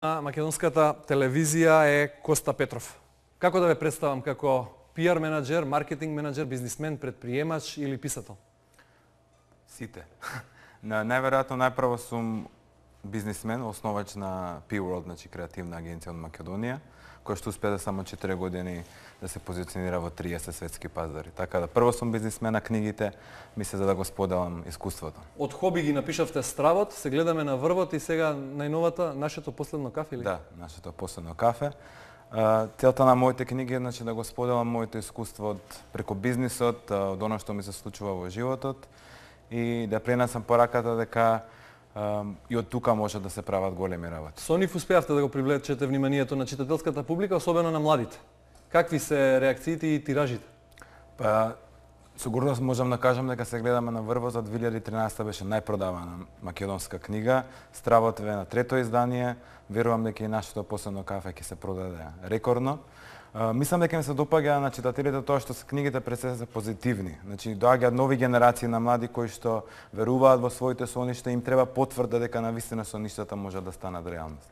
На македонската телевизија е Коста Петров. Како да ве представам, како PR менаџер, маркетинг менаџер, бизнисмен, предприемач или писател? Сите. Најверојатно најпрво сум бизнисмен, основач на P-World, значи креативна агенција од Македонија, која што успеа само 4 години да се позиционира во 30 светски пазари. Така да прво сум бизнисмен, на книгите ми се за да го споделам искуството. Од хоби ги напишавте Стравот, се гледаме на врвот и сега најновата Нашето последно кафе или? Да, Нашето последно кафе. Целта на моите книги е значи да го споделам моето искуство преку бизнисот, од оно што ми се случува во животот и да пренесам пораката дека и од тука може да се прават големи работи. Со нив успеавте да го привлечете вниманието на читателската публика, особено на младите. Какви се реакциите и тиражите? Па, сигурно можам да кажам дека се гледаме на врвот за 2013 беше најпродавана македонска книга. Стравот е на трето издание. Верувам дека и Нашето последно кафе ќе се продаде рекордно. Мислам дека ми се допаѓа на читателите тоа што книгите пред се се позитивни. Значи доаѓаат нови генерации на млади кои што веруваат во своите соништа, им треба потврда дека навистина соништата може да станат реалност.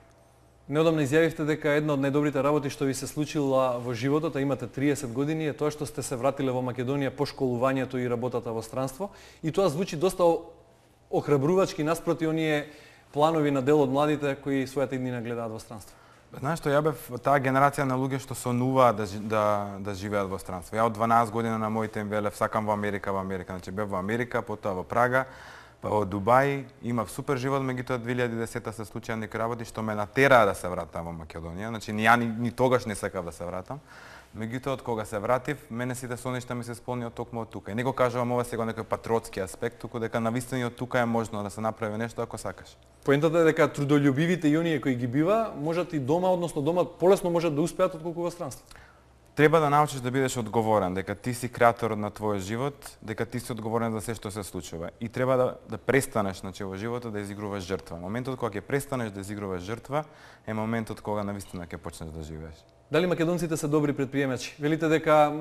Неодамна изјавивте дека една од најдобрите работи што ви се случила во животот, а имате 30 години, е тоа што сте се вратиле во Македонија по школувањето и работата во странство. И тоа звучи доста охрабрувачки наспроти оние планови на дел од младите кои својата иднина гледаат во странство. Знаеш што, ја бев таа генерација на луѓе што сонуваат да живеат во странство. Ја од 12 години на моите им велев сакам во Америка. Значи бев во Америка, потоа во Прага, па во Дубај, имав супер живот, меѓутоа 2010 се случија некои работи што ме натераа да се вратам во Македонија. Значи ни тогаш не сакав да се вратам. Меѓутоа од кога се вратив, мене сите соништа ми се исполнија токму од тука. И не го кажувам ова сега некој патриотски аспект, туку дека навистина од тука е можно да се направи нешто ако сакаш. Поентата е дека трудолюбивите и оние кои ги бива, можат и дома, односно дома полесно можат да успеат отколку во странство. Треба да научиш да бидеш одговорен, дека ти си креаторот на твојот живот, дека ти си одговорен за се што се случува. И треба да престанеш во животот да изигруваш жртва. Моментот кога ќе престанеш да изигруваш жртва е моментот кога навистина ќе почнеш да живееш. Дали македонците се добри предприемачи? Велите дека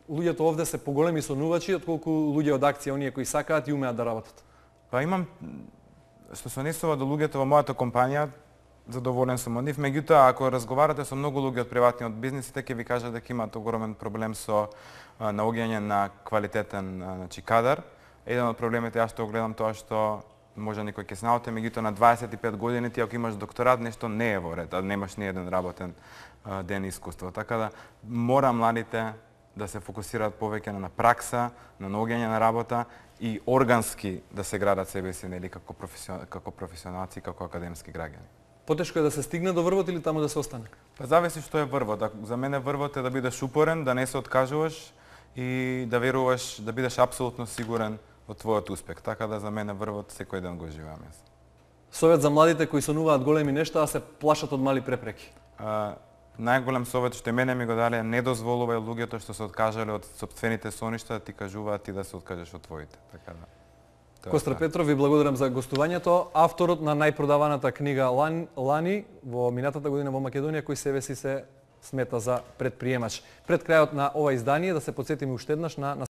луѓето овде се поголеми сонувачи отколку луѓе од акција, оние кои сакаат и умеат да работат? Па имам што се однесува до луѓето во мојата компанија, задоволен сум од нив. Меѓутоа, ако разговарате со многу луѓе од приватниот бизнисите, ќе ви кажат дека имаат огромен проблем со наоѓање на квалитетен кадар. Еден од проблемите јас што го гледам тоа што може некој ќе се наоте, меѓутоа на 25 години ти ако имаш докторат нешто не е во ред, а немаш ни еден работен ден искуство. Така да мора младите да се фокусираат повеќе на пракса, на наоѓање на работа и органски да се градат себе си нели како професионалци, како академски граѓани. Потешко е да се стигне до врвот или таму да се остане? Па зависи што е врвот. За мене врвот е да бидеш упорен, да не се откажуваш и да веруваш, да бидеш апсолутно сигурен од твојот успех. Така да за мене врвот секој ден го живеам јас. Совет за младите кои сонуваат големи нешта, а се плашат од мали препреки. Најголем совет што мене ми го дале, не дозволувај луѓето што се откажале од сопствените соништа да ти кажуваат ти да се откажеш од твоите. Така да. Коста Петров, ви благодарам за гостувањето. Авторот на најпродаваната книга лани во минатата година во Македонија, кој себе си се смета за предприемач. Пред крајот на ова издание да се потсетиме уште еднаш на